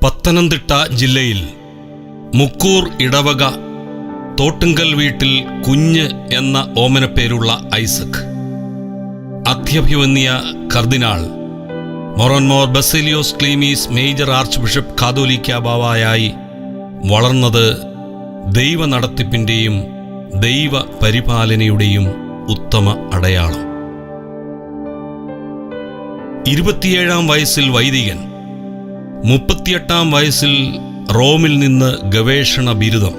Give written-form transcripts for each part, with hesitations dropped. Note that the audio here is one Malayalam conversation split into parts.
പത്തനംതിട്ട ജില്ലയിൽ മുക്കൂർ ഇടവക തോട്ടുങ്കൽ വീട്ടിൽ കുഞ്ഞ് എന്ന ഓമനപ്പേരുള്ള ഐസക് അത്യഭിവന്യ കർദിനാൾ മൊറോൻമോർ Baselios Cleemis major archbishop കാതോലിക്ക ബാവായായി വളർന്നത് ദൈവ നടത്തിപ്പിൻ്റെയും ദൈവ പരിപാലനയുടെയും ഉത്തമ അടയാളം. 27-ാം വയസ്സിൽ വൈദികൻ, 38-ാം വയസ്സിൽ റോമിൽ നിന്ന് ഗവേഷണ ബിരുദം,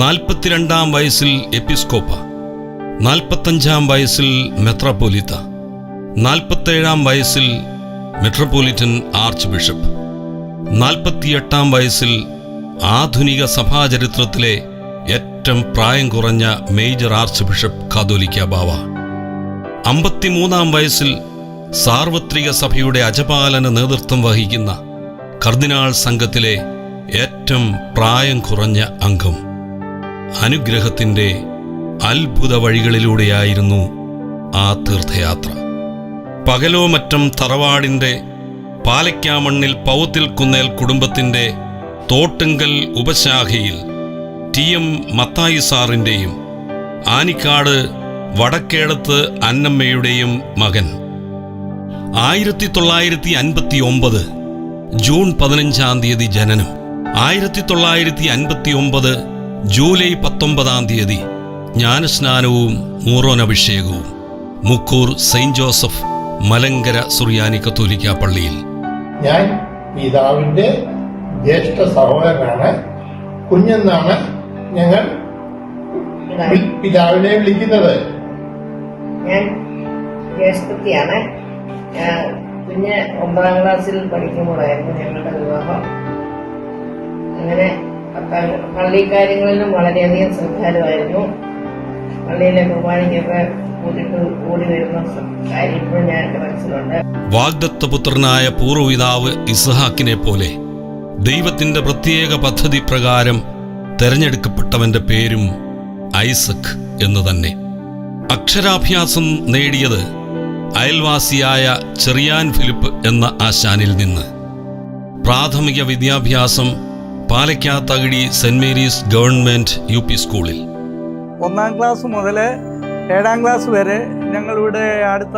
42-ാം വയസ്സിൽ എപ്പിസ്കോപ്പ, 45-ാം വയസ്സിൽ മെത്രാപ്പോലിത്ത, 47-ാം വയസ്സിൽ മെട്രോപൊളിറ്റൻ ആർച്ച് ബിഷപ്പ്, 48-ാം വയസ്സിൽ ആധുനിക സഭാചരിത്രത്തിലെ ഏറ്റവും പ്രായം കുറഞ്ഞ മേജർ ആർച്ച് ബിഷപ്പ് കാതോലിക്ക ബാവ, 53-ാം വയസ്സിൽ സാർവത്രിക സഭയുടെ അജപാലന നേതൃത്വം വഹിക്കുന്ന കർദിനാൾ സംഘത്തിലെ ഏറ്റവും പ്രായം കുറഞ്ഞ അംഗം. അനുഗ്രഹത്തിൻ്റെ അത്ഭുത വഴികളിലൂടെയായിരുന്നു ആ തീർത്ഥയാത്ര. പകലോമറ്റം തറവാടിൻ്റെ പാലയ്ക്കാമണ്ണിൽ പൗത്തിൽ കുന്നേൽ കുടുംബത്തിൻ്റെ തോട്ടുങ്കൽ ഉപശാഖയിൽ TM മത്തായി സാറിൻ്റെയും ആനിക്കാട് വടക്കേടത്ത് അന്നമ്മയുടെയും മകൻ. 1959 ജൂൺ 15-ാം തീയതി ജനനം. 1959 ജൂലൈ 19-ാം തീയതി ജ്ഞാനസ്നാനവും മൂറോനഭിഷേകവും മുക്കൂർ സെയിന്റ് ജോസഫ് മലങ്കര സുറിയാനി കത്തോലിക്ക പള്ളിയിൽ. ഞാൻ പിതാവിന്റെ ജ്യേഷ്ഠ സഹോദരനാണ്. കുഞ്ഞെന്നാണ് ഞങ്ങൾ പിതാവിനെ വിളിക്കുന്നത്. ഞാൻ ജ്യേഷ്ഠത്തിയാണ്. കുഞ്ഞ് 9-ാം ക്ലാസ്സിൽ പഠിക്കുമ്പോഴായിരുന്നു ഞങ്ങളുടെ വിവാഹം. അങ്ങനെ പള്ളി കാര്യങ്ങളിലും വളരെയധികം ശ്രദ്ധാലുവായിരുന്നു. പള്ളിയിലെ കുർബാനയ്ക്കൊക്കെ കൂടി വരുന്ന കാര്യം ഇപ്പോഴും ഞാൻ എൻ്റെ മനസ്സിലുണ്ട്. വാഗ്ദത്തപുത്രനായ പൂർവ്വപിതാവ് ഇസ്ഹാക്കിനെ പോലെ ദൈവത്തിന്റെ പ്രത്യേക പദ്ധതി പ്രകാരം തെരഞ്ഞെടുക്കപ്പെട്ടവന്റെ പേരും ഐസക് എന്ന് തന്നെ. അക്ഷരാഭ്യാസം നേടിയത് അയൽവാസിയായ ചെറിയാൻ ഫിലിപ്പ് എന്ന ആശാനിൽ നിന്ന്. പ്രാഥമിക വിദ്യാഭ്യാസം പാലയ്ക്കാത്തകിടി സെന്റ് മേരീസ് ഗവൺമെന്റ് UP സ്കൂളിൽ. 1-ാം ക്ലാസ് മുതൽ 7-ാം ക്ലാസ് വരെ ഞങ്ങളിവിടെ അടുത്ത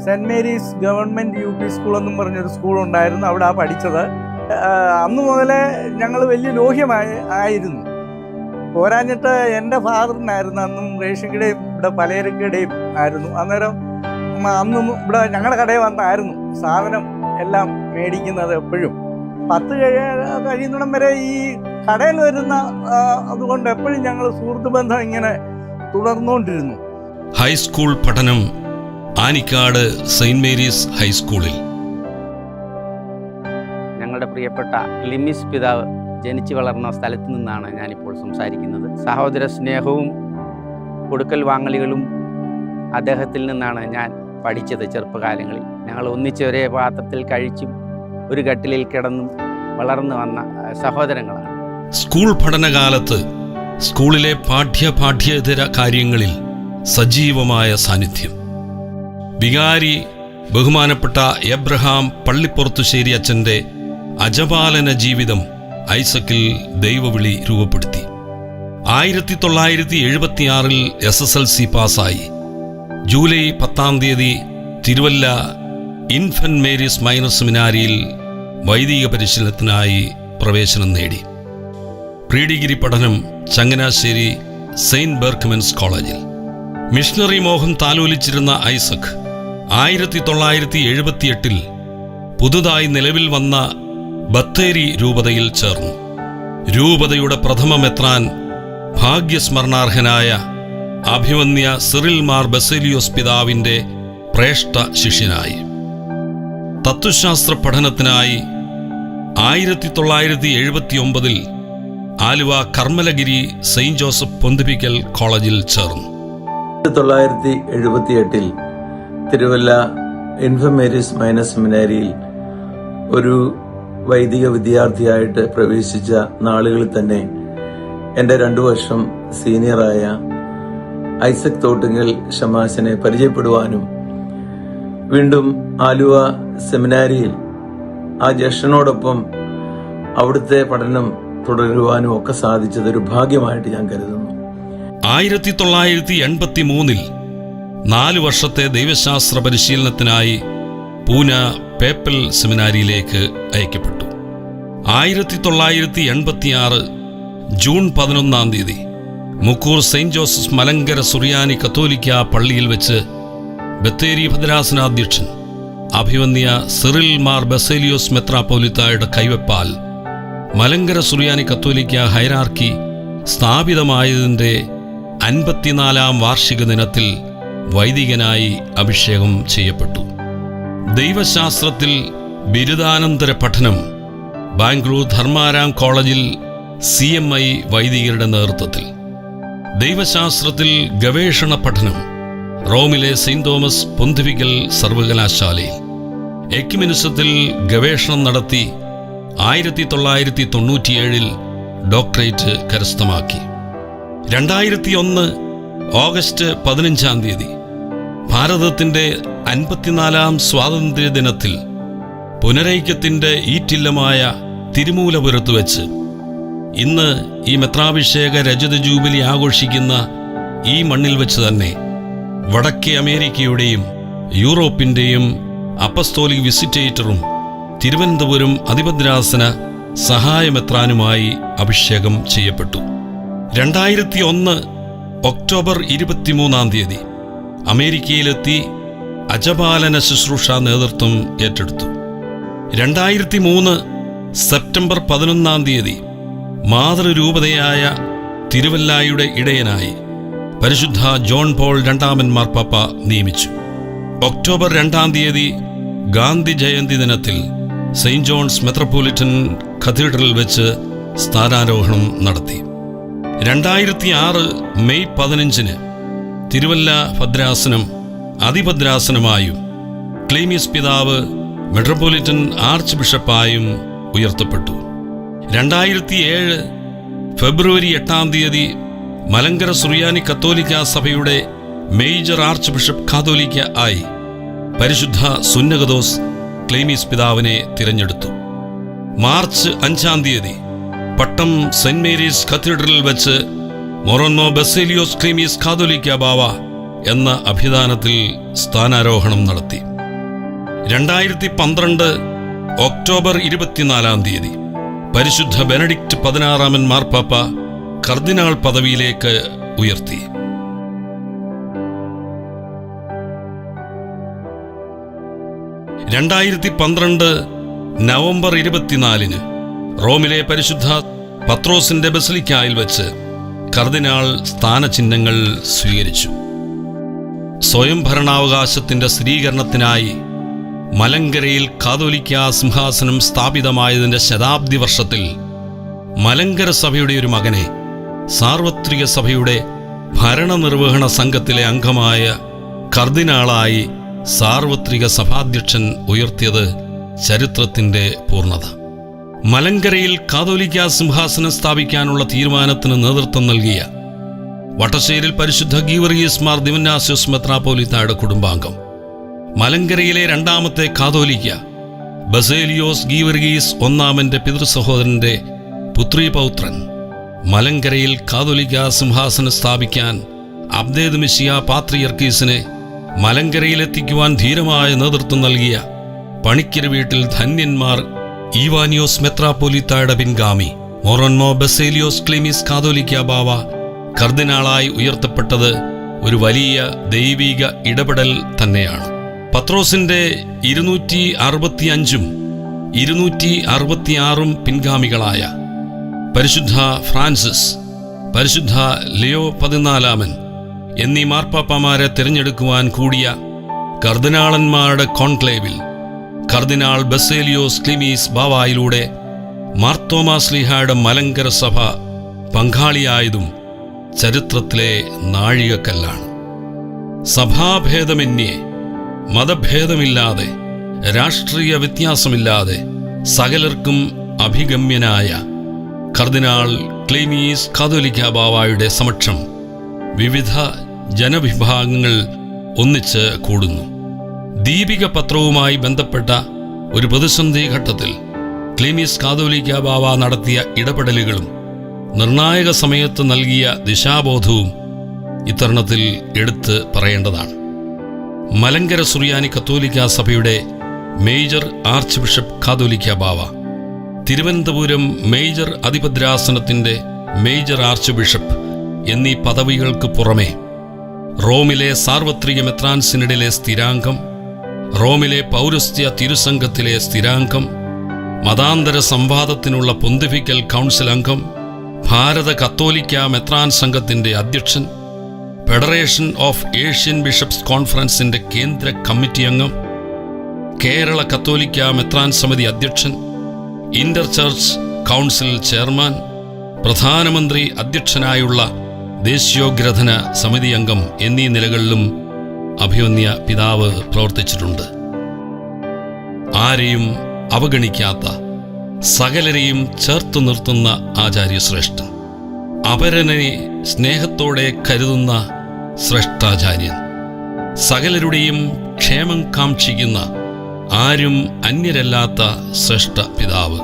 saint Mary's government UP school എന്നും പറഞ്ഞൊരു സ്കൂളുണ്ടായിരുന്നു. അവിടെ പഠിച്ചത്. അന്ന് മുതലേ ഞങ്ങൾ വലിയ ലോഹ്യമായിരുന്നു. പോരാഞ്ഞിട്ട് എൻ്റെ ഫാദറിനായിരുന്നു അന്നും റേഷൻ കടയും ഇവിടെ പലചരക്കടയും ആയിരുന്നു. അന്നേരം അന്നും ഇവിടെ ഞങ്ങളുടെ കടയിൽ വന്നായിരുന്നു സാധനം എല്ലാം മേടിക്കുന്നത്. എപ്പോഴും 10 കഴിയുന്നിടം വരെ ഈ കടയിൽ വരുന്ന അതുകൊണ്ട് എപ്പോഴും ഞങ്ങൾ സുഹൃത്ത് ബന്ധം ഇങ്ങനെ തുടർന്നുകൊണ്ടിരുന്നു. ഹൈസ്കൂൾ പഠനം ആനിക്കാട് സെയിന്റ് മേരീസ് ഹൈസ്കൂളിൽ. ഞങ്ങളുടെ പ്രിയപ്പെട്ട ക്ലിമിസ് പിതാവ് ജനിച്ചു വളർന്ന സ്ഥലത്ത് നിന്നാണ് ഞാനിപ്പോൾ സംസാരിക്കുന്നത്. സഹോദര സ്നേഹവും കൊടുക്കൽ വാങ്ങലുകളും അദ്ദേഹത്തിൽ നിന്നാണ് ഞാൻ പഠിച്ചത്. ചെറുപ്പകാലങ്ങളിൽ ഞങ്ങൾ ഒന്നിച്ച് ഒരേ പാത്രത്തിൽ കഴിച്ചും ഒരു കട്ടിലിൽ കിടന്നും വളർന്നു വന്ന സഹോദരങ്ങളാണ്. സ്കൂൾ പഠനകാലത്ത് സ്കൂളിലെ പാഠ്യേതര കാര്യങ്ങളിൽ സജീവമായ സാന്നിധ്യം. വികാരി ബഹുമാനപ്പെട്ട എബ്രഹാം പള്ളിപ്പുറത്തുശ്ശേരി അച്ഛൻ്റെ അജപാലന ജീവിതം ഐസക്കിൽ ദൈവവിളി രൂപപ്പെടുത്തി. 1976 SSLC പാസ്സായി. ജൂലൈ 10-ാം തീയതി തിരുവല്ല ഇൻഫന്റ് മേരീസ് മൈനർ സെമിനാരിയിൽ വൈദിക പരിശീലനത്തിനായി പ്രവേശനം നേടി. പ്രീ ഡിഗ്രി പഠനം ചങ്ങനാശ്ശേരി സെയിന്റ് ബെർക്ക്മെൻസ് കോളേജിൽ. മിഷണറി മോഹം താലോലിച്ചിരുന്ന ഐസക് 1978 പുതുതായി നിലവിൽ വന്ന ബത്തേരി രൂപതയിൽ ചേർന്നു. രൂപതയുടെ പ്രഥമ മെത്രാൻ ഭാഗ്യസ്മരണാർഹനായ അഭിവന്യ സിറിൽ മാർ ബസേലിയോസ് പിതാവിൻ്റെ പ്രേഷ്ഠ ശിഷ്യനായി. തത്വശാസ്ത്ര പഠനത്തിനായി 1979 ആലുവ കർമ്മലഗിരി സെയിന്റ് ജോസഫ് പൊന്തിപ്പിക്കൽ കോളേജിൽ ചേർന്നു. 1978 തിരുവല്ല ഇൻഫന്റ് മേരീസ് മൈനർ സെമിനാരിയിൽ ഒരു വൈദിക വിദ്യാർത്ഥിയായിട്ട് പ്രവേശിച്ച നാളുകളിൽ തന്നെ എൻ്റെ 2 വർഷം സീനിയറായ ഐസക് തോട്ടുങ്കൽ ഷമാശനെ പരിചയപ്പെടുവാനും വീണ്ടും ആലുവ സെമിനാരിയിൽ ആ ജ്യേഷ്ഠനോടൊപ്പം അവിടുത്തെ പഠനം തുടരുവാനും ഒക്കെ സാധിച്ചത് ഒരു ഭാഗ്യമായിട്ട് ഞാൻ കരുതുന്നു. 1983 4 വർഷത്തെ ദൈവശാസ്ത്ര പരിശീലനത്തിനായി പൂന പേപ്പൽ സെമിനാരിയിലേക്ക് അയക്കപ്പെട്ടു. 1986 June 11 Mukkoor saint Joseph Malankara സുറിയാനി കത്തോലിക്ക പള്ളിയിൽ വെച്ച് ബത്തേരി ഭദ്രാസനാധ്യക്ഷൻ അഭിവന്യ സിറിൽ മാർ ബസേലിയോസ് മെത്രാപ്പോലിത്തായുടെ കൈവെപ്പാൽ മലങ്കര സുറിയാനി കത്തോലിക്ക ഹൈറാർക്കി സ്ഥാപിതമായതിൻ്റെ 54-ാം വാർഷിക ദിനത്തിൽ വൈദികനായി അഭിഷേകം ചെയ്യപ്പെട്ടു. ദൈവശാസ്ത്രത്തിൽ ബിരുദാനന്തര പഠനം ബാംഗ്ലൂർ ധർമാരാം കോളേജിൽ CMI വൈദികരുടെ നേതൃത്വത്തിൽ, ദൈവശാസ്ത്രത്തിൽ ഗവേഷണ പഠനം റോമിലെ സെയിന്റ് തോമസ് പൊന്തിഫിക്കൽ സർവകലാശാലയിൽ, എക്യുമെനിസത്തിൽ ഗവേഷണം നടത്തി 1997 ഡോക്ടറേറ്റ് കരസ്ഥമാക്കി. 2001 ഓഗസ്റ്റ് 15 ഭാരതത്തിൻ്റെ 54-ാം സ്വാതന്ത്ര്യ ദിനത്തിൽ പുനരൈക്യത്തിൻ്റെ ഈറ്റില്ലമായ തിരുമൂലപുരത്ത് വെച്ച് ഇന്ന് ഈ മെത്രാഭിഷേക രജത ജൂബിലി ആഘോഷിക്കുന്ന ഈ മണ്ണിൽ വെച്ച് തന്നെ വടക്കേ അമേരിക്കയുടെയും യൂറോപ്പിൻ്റെയും അപ്പസ്തോലിക് വിസിറ്റേറ്ററും തിരുവനന്തപുരം അതിഭദ്രാസന സഹായമെത്രാനുമായി അഭിഷേകം ചെയ്യപ്പെട്ടു. 2001 ഒക്ടോബർ 23 അമേരിക്കയിലെത്തി അജപാലന ശുശ്രൂഷ നേതൃത്വം ഏറ്റെടുത്തു. 2003 സെപ്റ്റംബർ 11 മാതൃരൂപതയായ തിരുവല്ലായുടെ ഇടയനായി പരിശുദ്ധ ജോൺ പോൾ II മാർപ്പാപ്പ നിയമിച്ചു. ഒക്ടോബർ 2 ഗാന്ധി ജയന്തി ദിനത്തിൽ സെയിന്റ് ജോൺസ് മെത്രോപൊളിറ്റൻ കത്തീഡ്രലിൽ വെച്ച് സ്ഥാനാരോഹണം നടത്തി. 2006 മെയ് 15 തിരുവല്ല ഭദ്രാസനം അതിഭദ്രാസനമായും ക്ലീമീസ് പിതാവ് മെട്രോപൊളിറ്റൻ ആർച്ച് ബിഷപ്പായും ഉയർത്തപ്പെട്ടു. 2007 ഫെബ്രുവരി 8 മലങ്കര സുറിയാനി കത്തോലിക്ക സഭയുടെ മേജർ ആർച്ച് ബിഷപ്പ് കാതോലിക്ക ആയി പരിശുദ്ധ സുന്നകദോസ് ക്ലീമീസ് പിതാവിനെ തിരഞ്ഞെടുത്തു. മാർച്ച് 5 പട്ടം സെന്റ് മേരീസ് കത്തീഡ്രലിൽ വെച്ച് മൊറോനോ ബസേലിയോസ് ക്ലീമീസ് കാതോലിക്ക ബാവ എന്ന അഭിധാനത്തിൽ സ്ഥാനാരോഹണം നടത്തി. 2012 ഒക്ടോബർ 24 പരിശുദ്ധ ബെനഡിക്റ്റ് 16 മാർപ്പാപ്പ കർദിനാൾ പദവിയിലേക്ക് ഉയർത്തി. 2012 നവംബർ 24 റോമിലെ പരിശുദ്ധ പത്രോസിന്റെ ബസിലിക്കായിൽ വെച്ച് കർദിനാൾ സ്ഥാനചിഹ്നങ്ങൾ സ്വീകരിച്ചു. സ്വയം ഭരണാവകാശത്തിന്റെ സ്ഥിരീകരണത്തിനായി മലങ്കരയിൽ കാതോലിക്ക സിംഹാസനം സ്ഥാപിതമായതിൻ്റെ ശതാബ്ദി വർഷത്തിൽ മലങ്കര സഭയുടെ ഒരു മകനെ സാർവത്രിക സഭയുടെ ഭരണനിർവഹണ സംഘത്തിലെ അംഗമായ കർദിനാളായി സാർവത്രിക സഭാധ്യക്ഷൻ ഉയർത്തിയത് ചരിത്രത്തിൻ്റെ പൂർണ്ണത. മലങ്കരയിൽ കാതോലിക്ക സിംഹാസനം സ്ഥാപിക്കാനുള്ള തീരുമാനത്തിന് നേതൃത്വം നൽകിയ വട്ടശ്ശേരിൽ പരിശുദ്ധ ഗീവർഗീസ് മാർ ദിവന്നാസ്യോസ് മെത്രാപ്പോലിത്തായുടെ കുടുംബാംഗം, മലങ്കരയിലെ 2ാമത്തെ കാതോലിക്ക ബസേലിയോസ് ഗീവർഗീസ് 1 പിതൃസഹോദരന്റെ പുത്രീപൗത്രൻ, മലങ്കരയിൽ കാതോലിക്ക സിംഹാസനം സ്ഥാപിക്കാൻ അബ്ദേദ് മിശിയ പാത്രിയർക്കീസിനെ മലങ്കരയിലെത്തിക്കുവാൻ ധീരമായ നേതൃത്വം നൽകിയ പണിക്കര് വീട്ടിൽ ധന്യന്മാർ ഈവാനിയോസ് മെത്രാപ്പോലിത്തായുടെ പിൻഗാമി മൊറോനോ ബസേലിയോസ് ക്ലീമീസ് കാതോലിക്ക ബാവ കർദിനാളായി ഉയർത്തപ്പെട്ടത് ഒരു വലിയ ദൈവിക ഇടപെടൽ തന്നെയാണ്. പത്രോസിന്റെ 265 266 പിൻഗാമികളായ പരിശുദ്ധ ഫ്രാൻസിസ്, പരിശുദ്ധ ലിയോ 14 എന്നീ മാർപ്പാപ്പമാരെ തിരഞ്ഞെടുക്കുവാൻ കൂടിയ കർദിനാളന്മാരുടെ കോൺക്ലേവിൽ കർദിനാൾ ബസേലിയോസ് ക്ലീമീസ് ബാവായിലൂടെ മാർത്തോമാ ശ്ലീഹായുടെ മലങ്കര സഭ പങ്കാളിയായതും ചരിത്രത്തിലെ നാഴികക്കല്ലാണ്. സഭാഭേദമന്യേ, മതഭേദമില്ലാതെ, രാഷ്ട്രീയ വ്യത്യാസമില്ലാതെ സകലർക്കും അഭിഗമ്യനായ കർദിനാൾ ക്ലീമീസ് കാതോലിക്ക ബാവായുടെ സമക്ഷം വിവിധ ജനവിഭാഗങ്ങൾ ഒന്നിച്ച് കൂടുന്നു. ദീപിക പത്രവുമായി ബന്ധപ്പെട്ട ഒരു പ്രതിസന്ധി ഘട്ടത്തിൽ ക്ലീമീസ് കാതോലിക്ക ബാവ നടത്തിയ ഇടപെടലുകളും നിർണായക സമയത്ത് നൽകിയ ദിശാബോധവും ഇത്തരുണത്തിൽ എടുത്ത് പറയേണ്ടതാണ്. മലങ്കര സുറിയാനി കത്തോലിക്ക സഭയുടെ മേജർ ആർച്ച് ബിഷപ്പ് കാതോലിക്ക ബാവ, തിരുവനന്തപുരം മേജർ അധിപദ്രാസനത്തിൻ്റെ മേജർ ആർച്ച് ബിഷപ്പ് എന്നീ പദവികൾക്ക് പുറമെ റോമിലെ സാർവത്രിക മെത്രാൻ സിനഡിലെ സ്ഥിരാംഗം, റോമിലെ പൗരസ്ത്യ തിരുസംഘത്തിലെ സ്ഥിരാംഗം, മതാന്തര സംവാദത്തിനുള്ള പൊന്തിഫിക്കൽ കൗൺസിൽ അംഗം, ഭാരത കത്തോലിക്ക മെത്രാൻ സംഘത്തിൻ്റെ അധ്യക്ഷൻ, ഫെഡറേഷൻ ഓഫ് ഏഷ്യൻ ബിഷപ്സ് കോൺഫറൻസിൻ്റെ കേന്ദ്ര കമ്മിറ്റി അംഗം, കേരള കത്തോലിക്ക മെത്രാൻ സമിതി അധ്യക്ഷൻ, ഇന്റർ ചർച്ച് കൗൺസിൽ ചെയർമാൻ, പ്രധാനമന്ത്രി അധ്യക്ഷനായുള്ള ദേശീയോഗ്രഥന സമിതി അംഗം എന്നീ നിലകളിലും അഭിമന്യ പിതാവ് പ്രവർത്തിച്ചിട്ടുണ്ട്. ആരെയും അവഗണിക്കാത്ത, സകലരെയും ചേർത്തു നിർത്തുന്ന ആചാര്യശ്രേഷ്ഠൻ, അപരനെ സ്നേഹത്തോടെ കരുതുന്ന ശ്രേഷ്ഠാചാര്യൻ, സകലരുടെയും ക്ഷേമം കാക്ഷിക്കുന്ന, ആരും അന്യരല്ലാത്ത ശ്രേഷ്ഠ പിതാവ്,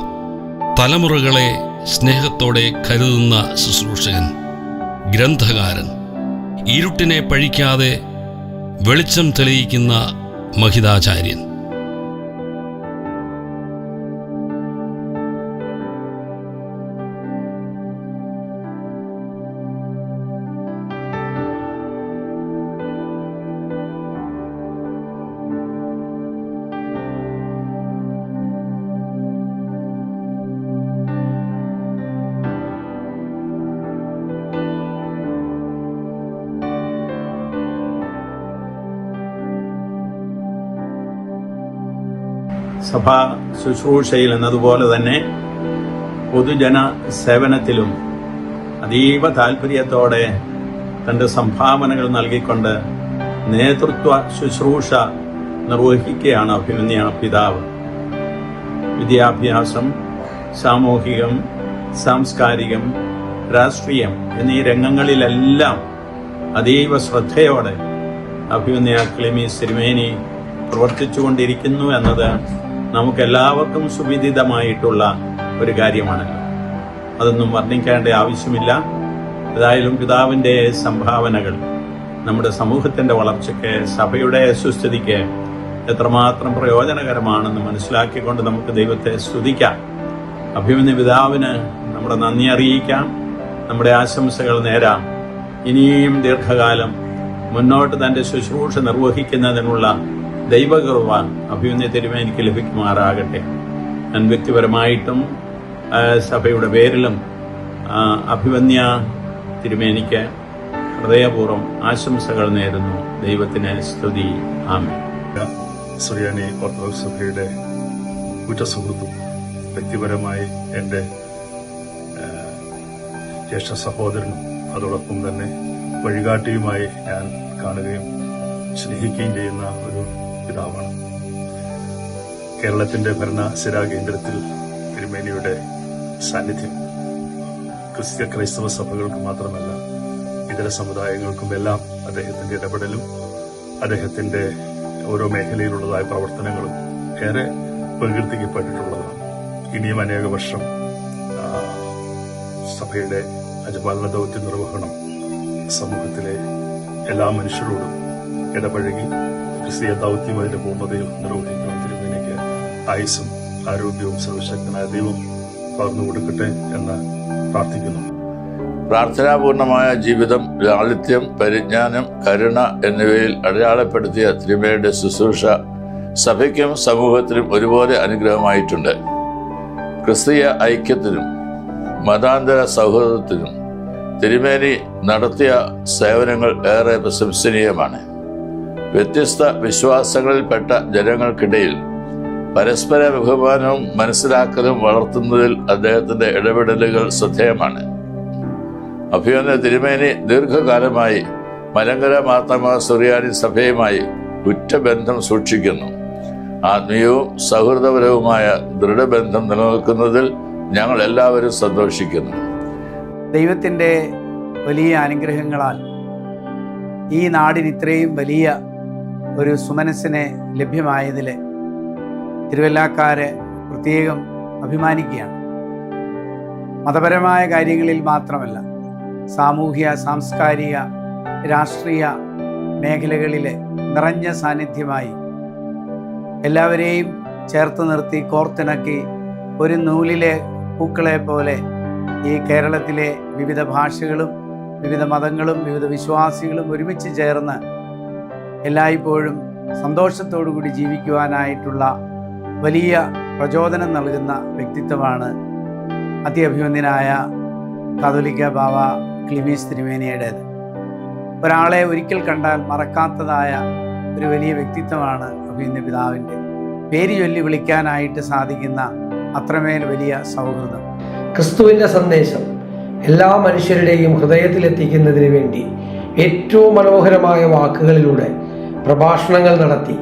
തലമുറകളെ സ്നേഹത്തോടെ കരുതുന്ന ശുശ്രൂഷകൻ, ഗ്രന്ഥകാരൻ, ഇരുട്ടിനെ പഴിക്കാതെ വെളിച്ചം തെളിയിക്കുന്ന മഹിതാചാര്യൻ. സഭാ ശുശ്രൂഷയിൽ എന്നതുപോലെ തന്നെ പൊതുജന സേവനത്തിലും അതീവ താല്പര്യത്തോടെ തൻ്റെ സംഭാവനകൾ നൽകിക്കൊണ്ട് നേതൃത്വ ശുശ്രൂഷ നിർവഹിക്കുകയാണ് അഭിമന്യ പിതാവ്. വിദ്യാഭ്യാസം, സാമൂഹികം, സാംസ്കാരികം, രാഷ്ട്രീയം എന്നീ രംഗങ്ങളിലെല്ലാം അതീവ ശ്രദ്ധയോടെ അഭിമന്യ ക്ലീമീസ് തിരുമേനി പ്രവർത്തിച്ചുകൊണ്ടിരിക്കുന്നു എന്നത് നമുക്കെല്ലാവർക്കും സുവിദിതമായിട്ടുള്ള ഒരു കാര്യമാണല്ലോ. അതൊന്നും വർണ്ണിക്കേണ്ട ആവശ്യമില്ല. ഏതായാലും പിതാവിൻ്റെ സംഭാവനകൾ നമ്മുടെ സമൂഹത്തിൻ്റെ വളർച്ചയ്ക്ക്, സഭയുടെ സുസ്ഥിതിക്ക് എത്രമാത്രം പ്രയോജനകരമാണെന്ന് മനസ്സിലാക്കിക്കൊണ്ട് നമുക്ക് ദൈവത്തെ സ്തുതിക്കാം. അഭിമന്യ പിതാവിന് നമ്മുടെ നന്ദി അറിയിക്കാം, നമ്മുടെ ആശംസകൾ നേരാം. ഇനിയും ദീർഘകാലം മുന്നോട്ട് തൻ്റെ ശുശ്രൂഷ നിർവഹിക്കുന്നതിനുള്ള ദൈവകൃപ അഭിമന്യ തിരുമേനിക്ക് ലഭിക്കുമാറാകട്ടെ. ഞാൻ വ്യക്തിപരമായിട്ടും സഭയുടെ പേരിലും അഭിമന്യ തിരുമേനിക്ക് ഹൃദയപൂർവ്വം ആശംസകൾ നേരുന്നു. ദൈവത്തിന് സ്തുതി. ആമേൻ. സുറിയാനി ഓർത്തഡോക്സ് സഭയുടെ ഉറ്റ സുഹൃത്തും വ്യക്തിപരമായി എൻ്റെ ജ്യേഷ്ഠ സഹോദരനും അതോടൊപ്പം തന്നെ വഴികാട്ടിയുമായി ഞാൻ കാണുകയും സ്നേഹിക്കുകയും ചെയ്യുന്ന ഒരു പിതാവാണ്. കേരളത്തിന്റെ ഭരണസിരാ കേന്ദ്രത്തിൽ തിരുമേനിയുടെ സാന്നിധ്യം ക്രൈസ്തവ സഭകൾക്ക് മാത്രമല്ല ഇതര സമുദായങ്ങൾക്കും എല്ലാം അദ്ദേഹത്തിന്റെ ഇടപെടലും അദ്ദേഹത്തിന്റെ ഓരോ മേഖലയിലുള്ളതായ പ്രവർത്തനങ്ങളും ഏറെ പ്രകീർത്തിക്കപ്പെട്ടിട്ടുള്ളതാണ്. ഇനിയും അനേക വർഷം സഭയുടെ അജപാലന ദൗത്യ നിർവഹണം സമൂഹത്തിലെ എല്ലാ മനുഷ്യരോടും ഇടപഴകി ക്രിസ്തീയ ദൗത്യം അതിന്റെ പൂർണ്ണതയിൽ നിർവഹിക്കുവാൻ തിരുമേനിക്ക് ആയുസ്സും ആരോഗ്യവും സർവശക്തനായ ദൈവം പകർന്നു കൊടുക്കട്ടെ എന്ന് പ്രാർത്ഥിക്കുന്നു. പ്രാർത്ഥനാപൂർണമായ ജീവിതം, ലാളിത്യം, പരിജ്ഞാനം, കരുണ എന്നിവയിൽ അടയാളപ്പെടുത്തിയ തിരുമേനിയുടെ ശുശ്രൂഷ സഭയ്ക്കും സമൂഹത്തിനും ഒരുപോലെ അനുഗ്രഹമായിട്ടുണ്ട്. ക്രിസ്തീയ ഐക്യത്തിനും മതാന്തര സൗഹൃദത്തിനും തിരുമേനി നടത്തിയ സേവനങ്ങൾ ഏറെ പ്രശംസനീയമാണ്. വ്യത്യസ്ത വിശ്വാസങ്ങളിൽപ്പെട്ട ജനങ്ങൾക്കിടയിൽ പരസ്പര ബഹുമാനവും മനസ്സിലാക്കലും വളർത്തുന്നതിൽ അദ്ദേഹത്തിന്റെ ഇടപെടലുകൾ ശ്രദ്ധേയമാണ്. അഭിമന്യ തിരുമേനി ദീർഘകാലമായി മലങ്കര മാർത്തോമാ സുറിയാനി സഭയുമായി ഉറ്റബന്ധം സൂക്ഷിക്കുന്നു. ആത്മീയവും സൗഹൃദപരവുമായ ദൃഢബന്ധം നിലനിൽക്കുന്നതിൽ ഞങ്ങൾ എല്ലാവരും സന്തോഷിക്കുന്നു. ദൈവത്തിൻ്റെ വലിയ അനുഗ്രഹങ്ങളാൽ ഈ നാടിന് ഇത്രയും വലിയ ഒരു സുമനസ്സിനെ ലഭ്യമായതിൽ തിരുവല്ലാക്കാരെ പ്രത്യേകം അഭിമാനിക്കുകയാണ്. മതപരമായ കാര്യങ്ങളിൽ മാത്രമല്ല, സാമൂഹ്യ, സാംസ്കാരിക, രാഷ്ട്രീയ മേഖലകളിലെ നിറഞ്ഞ സാന്നിധ്യമായി എല്ലാവരെയും ചേർത്ത് നിർത്തി കോർത്തിണക്കി ഒരു നൂലിലെ പൂക്കളെ പോലെ ഈ കേരളത്തിലെ വിവിധ ഭാഷകളും വിവിധ മതങ്ങളും വിവിധ വിശ്വാസികളും ഒരുമിച്ച് ചേർന്ന് എല്ലായ്പ്പോഴും സന്തോഷത്തോടു കൂടി ജീവിക്കുവാനായിട്ടുള്ള വലിയ പ്രചോദനം നൽകുന്ന വ്യക്തിത്വമാണ് അത്യഭിവന്ദ്യനായ കാതോലിക്ക ബാവ ക്ലീമീസ് തിരുമേനിയുടേത്. ഒരാളെ ഒരിക്കൽ കണ്ടാൽ മറക്കാത്തതായ ഒരു വലിയ വ്യക്തിത്വമാണ് അഭിവന്ദ്യ പിതാവിൻ്റെ. പേര് ചൊല്ലി വിളിക്കാനായിട്ട് സാധിക്കുന്ന അത്രമേൽ വലിയ സൗഹൃദം. ക്രിസ്തുവിൻ്റെ സന്ദേശം എല്ലാ മനുഷ്യരുടെയും ഹൃദയത്തിലെത്തിക്കുന്നതിന് വേണ്ടി ഏറ്റവും മനോഹരമായ വാക്കുകളിലൂടെ പ്രഭാഷണങ്ങൾ നടത്തി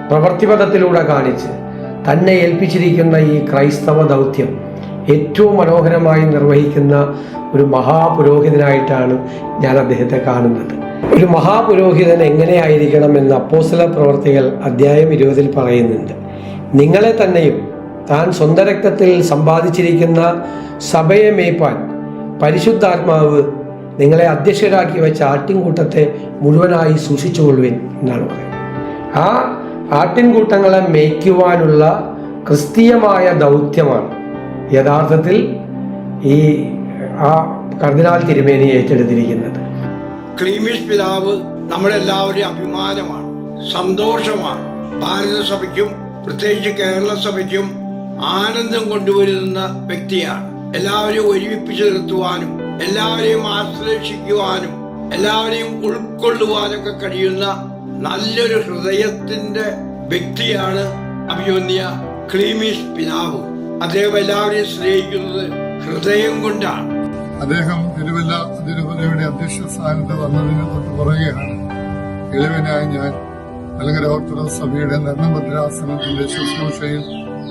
പ്രവൃത്തിപഥത്തിലൂടെ കാണിച്ച് തന്നെ ഏൽപ്പിച്ചിരിക്കുന്ന ഈ ക്രൈസ്തവ ദൗത്യം ഏറ്റവും മനോഹരമായി നിർവഹിക്കുന്ന ഒരു മഹാപുരോഹിതനായിട്ടാണ് ഞാൻ അദ്ദേഹത്തെ കാണുന്നത്. ഒരു മഹാപുരോഹിതൻ എങ്ങനെയായിരിക്കണമെന്ന് അപ്പോസ്തല പ്രവർത്തികൾ അധ്യായം 20 പറയുന്നുണ്ട്. നിങ്ങളെ തന്നെയും താൻ സ്വന്തം രക്തത്തിൽ സമ്പാദിച്ചിരിക്കുന്ന സഭയെ മേയ്പാൻ പരിശുദ്ധാത്മാവ് നിങ്ങളെ അധ്യക്ഷരാക്കി വെച്ച ആട്ടിൻകൂട്ടത്തെ മുഴുവനായി സൂക്ഷിച്ചുകൊള്ളുവിൻ എന്നാണ് പറയുന്നത്. ആ ആട്ടിൻകൂട്ടങ്ങളെ മേയ്ക്കുവാനുള്ള ക്രിസ്തീയമായ ദൗത്യമാണ് യഥാർത്ഥത്തിൽ ആ കർദിനാൾ തിരുമേനി ഏറ്റെടുത്തിരിക്കുന്നത്. ക്ലീമീസ് പിതാവ് നമ്മളെല്ലാവരുടെയും അഭിമാനമാണ്, സന്തോഷമാണ്. ഭാരത സഭയ്ക്കും പ്രത്യേകിച്ച് കേരള സഭയ്ക്കും ആനന്ദം കൊണ്ടുവരുന്ന വ്യക്തിയാണ്. എല്ലാവരെയും ഒരുമിപ്പിച്ച് നിർത്തുവാനും എല്ലാവരെയും ആശ്ലേഷിക്കുവാനും എല്ലാവരെയും ഉൾക്കൊള്ളുവാനൊക്കെ കഴിയുന്ന നല്ലൊരു ഹൃദയത്തിന്റെ വ്യക്തിയാണ് അഭിവന്ദ്യ ക്ലീമീസ് പിതാവ്. അദ്ദേഹം എല്ലാവരെയും സ്നേഹിക്കുന്നത് ഹൃദയം കൊണ്ടാണ്. അദ്ദേഹം തിരുവല്ല അതിരൂപതയുടെ അധ്യക്ഷ സ്ഥാനത്ത് വന്നതിന് തൊട്ട് പുറകെയാണ് ഇളവനായ ഞാൻ മലങ്കര ഓർത്തഡോക്സ് സഭയുടെ നിർണഭദ്രാസനത്തിന്റെ ശുശ്രൂഷയിൽ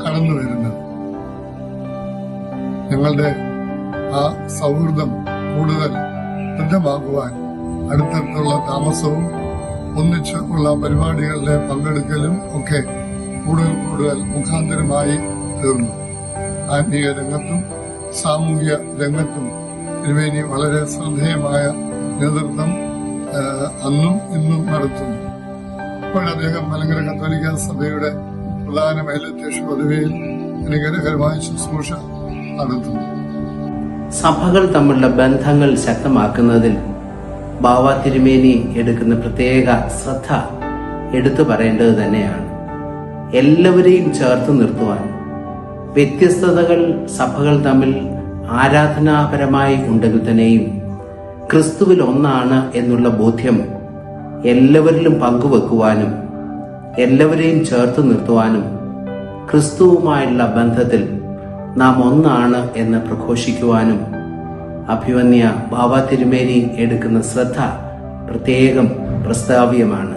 കടന്നു വരുന്നത്. ഞങ്ങളുടെ ആ സൗഹൃദം കൂടുതൽ ദൃഢമാകുവാൻ അടുത്തടുത്തുള്ള താമസവും ഒന്നിച്ച് ഉള്ള പരിപാടികളിലെ പങ്കെടുക്കലും ഒക്കെ കൂടുതൽ മുഖാന്തരമായി തീർന്നു. ആത്മീയ രംഗത്തും സാമൂഹ്യ രംഗത്തും തിരുമേനി വളരെ ശ്രദ്ധേയമായ നേതൃത്വം അന്നും ഇന്നും നടത്തുന്നു. ഇപ്പോൾ അദ്ദേഹം മലങ്കര കത്തോലിക്ക സഭയുടെ പ്രധാന മേലധ്യക്ഷ പദവിയിൽ അനുഗ്രഹകരമായ ശുശ്രൂഷ നടത്തുന്നു. സഭകൾ തമ്മിലുള്ള ബന്ധങ്ങൾ ശക്തമാക്കുന്നതിൽ ബാവ തിരുമേനി എടുക്കുന്ന പ്രത്യേക ശ്രദ്ധ എടുത്തു പറയേണ്ടത് തന്നെയാണ്. എല്ലാവരെയും ചേർത്ത് നിർത്തുവാൻ, വ്യത്യസ്തതകൾ സഭകൾ തമ്മിൽ ആരാധനാപരമായി ഉണ്ടെങ്കിൽ തന്നെയും ക്രിസ്തുവിൽ ഒന്നാണ് എന്നുള്ള ബോധ്യം എല്ലാവരിലും പങ്കുവെക്കുവാനും എല്ലാവരെയും ചേർത്ത് നിർത്തുവാനും ക്രിസ്തുവുമായുള്ള ബന്ധത്തിൽ നാം ഒന്നാണ് എന്ന് പ്രഘോഷിക്കുവാനും അഭിവന്ദ്യ ബാവ തിരുമേനി എടുക്കുന്ന ശ്രദ്ധ പ്രത്യേകം പ്രസ്താവ്യമാണ്.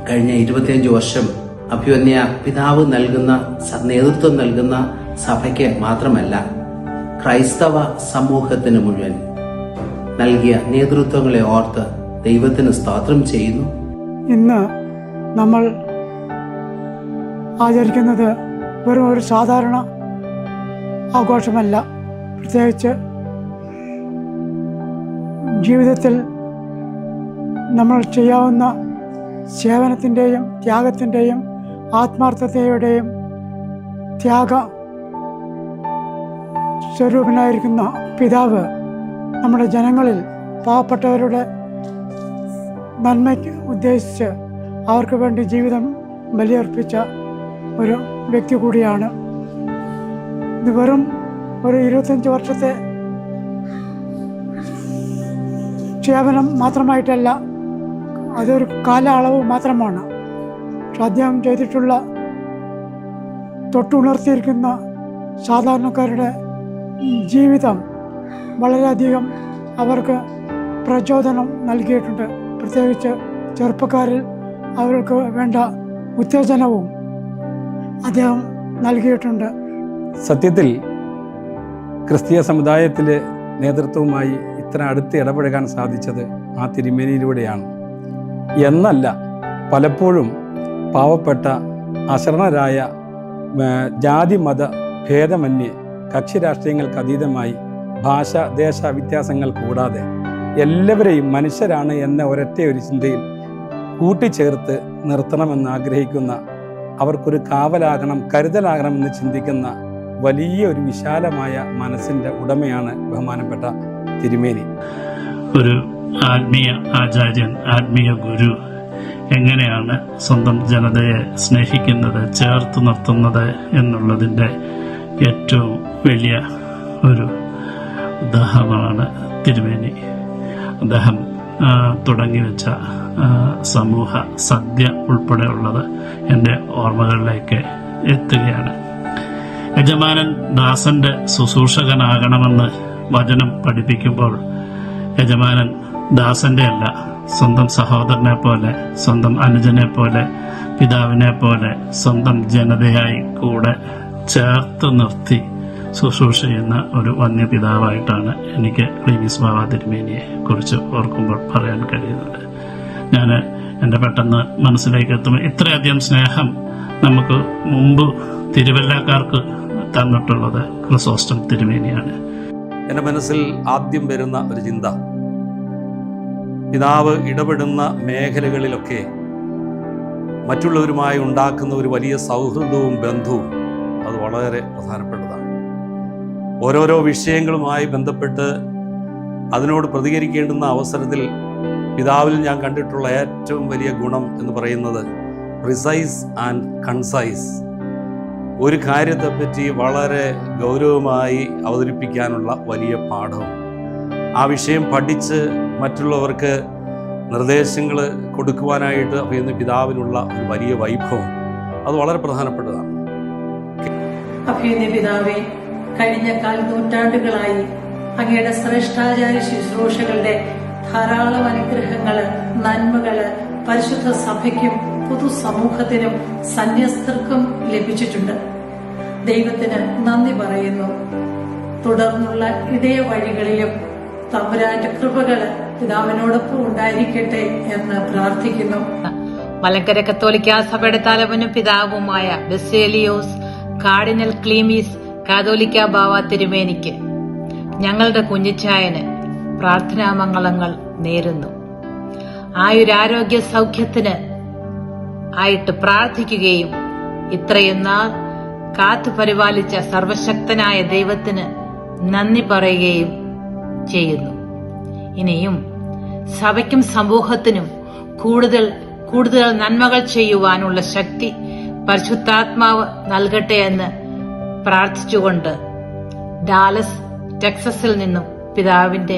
കഴിഞ്ഞ 25 വർഷം അഭിവന്ദ്യ പിതാവ് നൽകുന്ന നേതൃത്വം നൽകുന്ന സഭയ്ക്ക് മാത്രമല്ല, ക്രൈസ്തവ സമൂഹത്തിന് മുഴുവൻ നൽകിയ നേതൃത്വങ്ങളെ ഓർത്ത് ദൈവത്തിന് സ്തോത്രം ചെയ്യുന്നു. ഇന്ന് നമ്മൾ ആചരിക്കുന്നത് വെറും ഒരു സാധാരണ ആഘോഷമല്ല. പ്രത്യേകിച്ച് ജീവിതത്തിൽ നമ്മൾ ചെയ്യാവുന്ന സേവനത്തിൻ്റെയും ത്യാഗത്തിൻ്റെയും ആത്മാർത്ഥതയുടെയും ത്യാഗ സ്വരൂപനായിരിക്കുന്ന പിതാവ് നമ്മുടെ ജനങ്ങളിൽ പാവപ്പെട്ടവരുടെ നന്മയ്ക്ക് ഉദ്ദേശിച്ച് അവർക്ക് വേണ്ടി ജീവിതം ബലിയർപ്പിച്ച ഒരു വ്യക്തി കൂടിയാണ്. ഇത് വെറും ഒരു 25 വർഷത്തെ സേവനം മാത്രമായിട്ടല്ല, അതൊരു കാലയളവ് മാത്രമാണ്. പക്ഷെ അദ്ദേഹം ചെയ്തിട്ടുള്ള തൊട്ടുണർത്തിയിരിക്കുന്ന സാധാരണക്കാരുടെ ജീവിതം വളരെയധികം അവർക്ക് പ്രചോദനം നൽകിയിട്ടുണ്ട്. പ്രത്യേകിച്ച് ചെറുപ്പക്കാരിൽ അവർക്ക് വേണ്ട ഉത്തേജനവും അദ്ദേഹം നൽകിയിട്ടുണ്ട്. സത്യത്തിൽ ക്രിസ്തീയ സമുദായത്തിലെ നേതൃത്വവുമായി ഇത്ര അടുത്ത് ഇടപഴകാൻ സാധിച്ചത് ആ തിരുമേനിയിലൂടെയാണ്. എന്നല്ല, പലപ്പോഴും പാവപ്പെട്ട അശരണരായ ജാതി മത ഭേദമന്യേ കക്ഷി രാഷ്ട്രീയങ്ങൾക്ക് അതീതമായി ഭാഷ ദേശ വ്യത്യാസങ്ങൾ കൂടാതെ എല്ലാവരെയും മനുഷ്യരാണ് എന്ന ഒരൊറ്റ ഒരു ചിന്തയിൽ കൂട്ടിച്ചേർത്ത് നിർത്തണമെന്ന് ആഗ്രഹിക്കുന്ന, അവർക്കൊരു കാവലാകണം, കരുതലാകണമെന്ന് ചിന്തിക്കുന്ന വലിയ ഒരു വിശാലമായ മനസ്സിൻ്റെ ഉടമയാണ് ബഹുമാനപ്പെട്ട തിരുമേനി. ഒരു ആത്മീയ ആചാര്യൻ, ആത്മീയ ഗുരു എങ്ങനെയാണ് സ്വന്തം ജനതയെ സ്നേഹിക്കുന്നത്, ചേർത്ത് നിർത്തുന്നത് എന്നുള്ളതിൻ്റെ ഏറ്റവും വലിയ ഒരു ഉദാഹരണമാണ് തിരുമേനി. അദ്ദേഹം തുടങ്ങി വെച്ച സമൂഹ സദ്യ ഉൾപ്പെടെയുള്ളത് എൻ്റെ ഓർമ്മകളിലേക്ക് എത്തുകയാണ്. യജമാനൻ ദാസന്റെ ശുശ്രൂഷകനാകണമെന്ന് വചനം പഠിപ്പിക്കുമ്പോൾ യജമാനൻ ദാസന്റെ അല്ല, സ്വന്തം സഹോദരനെ പോലെ, സ്വന്തം അനുജനെ പോലെ, പിതാവിനെ പോലെ സ്വന്തം ജനതയായി കൂടെ ചേർത്ത് നിർത്തി ശുശ്രൂഷ ചെയ്യുന്ന ഒരു വന്യപിതാവായിട്ടാണ് എനിക്ക് ക്ലീമീസ് ബാവ തിരുമേനിയെ കുറിച്ച് ഓർക്കുമ്പോൾ പറയാൻ കഴിയുന്നത്. ഞാൻ എൻ്റെ പെട്ടെന്ന് മനസ്സിലേക്ക് എത്തുമ്പോൾ ഇത്രയധികം സ്നേഹം നമുക്ക് മുമ്പ് തിരുവല്ലക്കാർക്ക് തന്നിട്ടുള്ളത് ക്രിസോസ്റ്റം തിരുമേനിയാണ്. എൻ്റെ മനസ്സിൽ ആദ്യം വരുന്ന ഒരു ചിന്ത, പിതാവ് ഇടപെടുന്ന മേഖലകളിലൊക്കെ മറ്റുള്ളവരുമായി ഉണ്ടാക്കുന്ന ഒരു വലിയ സൗഹൃദവും ബന്ധവും അത് വളരെ പ്രധാനപ്പെട്ടതാണ്. ഓരോരോ വിഷയങ്ങളുമായി ബന്ധപ്പെട്ട് അതിനോട് പ്രതികരിക്കേണ്ടുന്ന അവസരത്തിൽ പിതാവിൽ ഞാൻ കണ്ടിട്ടുള്ള ഏറ്റവും വലിയ ഗുണം എന്ന് പറയുന്നത് പ്രിസൈസ് ആൻഡ് കൺസൈസ്. ഒരു കാര്യത്തെപ്പറ്റി വളരെ ഗൗരവമായി അവതരിപ്പിക്കാനുള്ള വലിയ പാഠവും, ആ വിഷയം പഠിച്ച് മറ്റുള്ളവർക്ക് നിർദ്ദേശങ്ങൾ കൊടുക്കുവാനായിട്ട് അഭിനന്ദ പിതാവിനുള്ള ഒരു വലിയ വൈഭവം അത് വളരെ പ്രധാനപ്പെട്ടതാണ്. അഭിനന്ദ പിതാവേ, കഴിഞ്ഞ നൂറ്റാണ്ടുകളായി അങ്ങയുടെ ശ്രേഷ്ഠാചാര്യ ശുശ്രൂഷകളുടെ ധാരാളം അനുഗ്രഹങ്ങൾ, നന്മകൾ പരിശുദ്ധ സഭയ്ക്കും പൊതുസമൂഹത്തിനും സന്യസ്തർക്കും ലഭിച്ചിട്ടുണ്ട്. ദൈവത്തിന് നന്ദി പറയുന്നു. തുടർന്നുള്ള ഇടയ വഴികളിലും തമ്പുരാന്റെ കൃപകള് പിതാവിനോടൊപ്പം ഉണ്ടായിരിക്കട്ടെ എന്ന് പ്രാർത്ഥിക്കുന്നു. മലങ്കര കത്തോലിക്കാ സഭയുടെ തലവനും പിതാവുമായ ബസേലിയോസ് കാർഡിനൽ ക്ലീമീസ് കാതോലിക്ക ബാവ തിരുമേനിക്ക് ഞങ്ങളുടെ കുഞ്ഞിച്ചായന് പ്രാർത്ഥനാമംഗളങ്ങൾ നേരുന്നു. ആയുരാരോഗ്യ സൗഖ്യത്തിന് ആയിട്ട് പ്രാർത്ഥിക്കുകയും ഇത്രയും നാൾ കാത്തു പരിപാലിച്ച സർവശക്തനായ ദൈവത്തിന് നന്ദി പറയുകയും ചെയ്യുന്നു. ഇനിയും സഭയ്ക്കും സമൂഹത്തിനും കൂടുതൽ കൂടുതൽ നന്മകൾ ചെയ്യുവാനുള്ള ശക്തി പരിശുദ്ധാത്മാവ് നൽകട്ടെ എന്ന് പ്രാർത്ഥിച്ചുകൊണ്ട് ഡാലസ് ടെക്സസിൽ നിന്നും പിതാവിന്റെ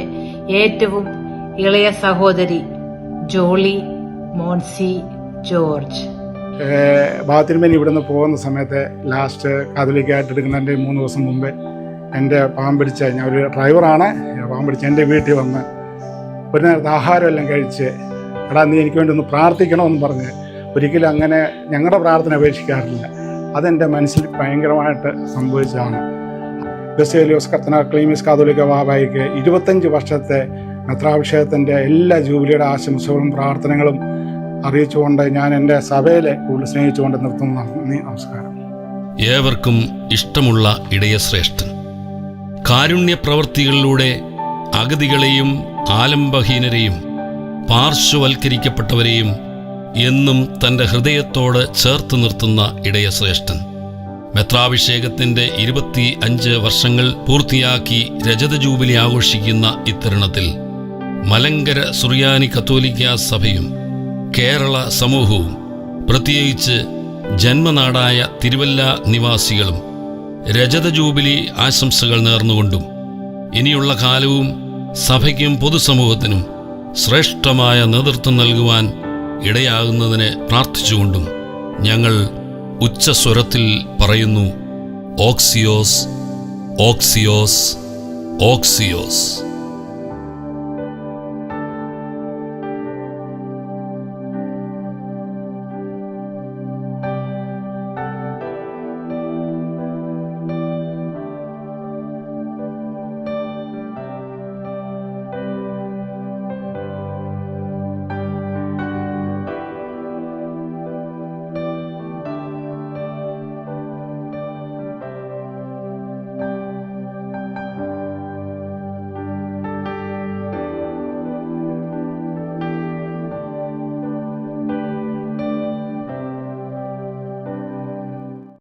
ഏറ്റവും ഇളയ സഹോദരി ജോളി മോൻസി ജോർജ്. ബാത്തിരുമേനി ഇവിടുന്ന് പോകുന്ന സമയത്ത് ലാസ്റ്റ് കാതോലിക്കായിട്ട് എടുക്കുന്നതിൻ്റെ 3 ദിവസം മുമ്പേ എൻ്റെ പാവം പിടിച്ച, ഞാൻ ഒരു ഡ്രൈവറാണ്, പാവം പിടിച്ച് എൻ്റെ വീട്ടിൽ വന്ന് ഒരു നേരത്തെ ആഹാരമെല്ലാം കഴിച്ച്, എടാ നീ എനിക്ക് വേണ്ടി ഒന്ന് പ്രാർത്ഥിക്കണമെന്ന് പറഞ്ഞ്, ഒരിക്കലും അങ്ങനെ ഞങ്ങളുടെ പ്രാർത്ഥന അപേക്ഷിക്കാറില്ല. അതെൻ്റെ മനസ്സിൽ ഭയങ്കരമായിട്ട് സംഭവിച്ചതാണ്. ബസേലിയോസ് കർദിനാൾ ക്ലീമീസ് കാതോലിക്ക ബാവയ്ക്ക് 25 വർഷത്തെ മെത്രാഭിഷേകത്തിൻ്റെ എല്ലാ ജൂബിലിയുടെ ആശംസകളും പ്രാർത്ഥനകളും അറിയിച്ചുകൊണ്ട് ഞാൻ എൻ്റെ സഭയിലെ കൂടുതൽ സ്നേഹിച്ചുകൊണ്ട് നിർത്തുന്നു. നന്ദി, നമസ്കാരം. ഏവർക്കും ഇഷ്ടമുള്ള ഇടയശ്രേഷ്ഠൻ കാരുണ്യ പ്രവൃത്തികളിലൂടെ അഗതികളെയും ആലംബഹീനരെയും പാർശ്വവൽക്കരിക്കപ്പെട്ടവരെയും എന്നും തൻ്റെ ഹൃദയത്തോട് ചേർത്ത് നിർത്തുന്ന ഇടയശ്രേഷ്ഠൻ മെത്രാഭിഷേകത്തിൻ്റെ 25 വർഷങ്ങൾ പൂർത്തിയാക്കി രജത ജൂബിലി ആഘോഷിക്കുന്ന ഇത്തരുണത്തിൽ മലങ്കര സുറിയാനി കത്തോലിക്ക സഭയും കേരള സമൂഹവും പ്രത്യേകിച്ച് ജന്മനാടായ തിരുവല്ല നിവാസികളും രജത ജൂബിലി ആശംസകൾ നേർന്നുകൊണ്ടും ഇനിയുള്ള കാലവും സഭയ്ക്കും പൊതുസമൂഹത്തിനും ശ്രേഷ്ഠമായ നേതൃത്വം നൽകുവാൻ ഇടയാകുന്നതിന് പ്രാർത്ഥിച്ചുകൊണ്ടും ഞങ്ങൾ ഉച്ചസ്വരത്തിൽ പറയുന്നു: ഓക്സിയോസ്, ഓക്സിയോസ്, ഓക്സിയോസ്.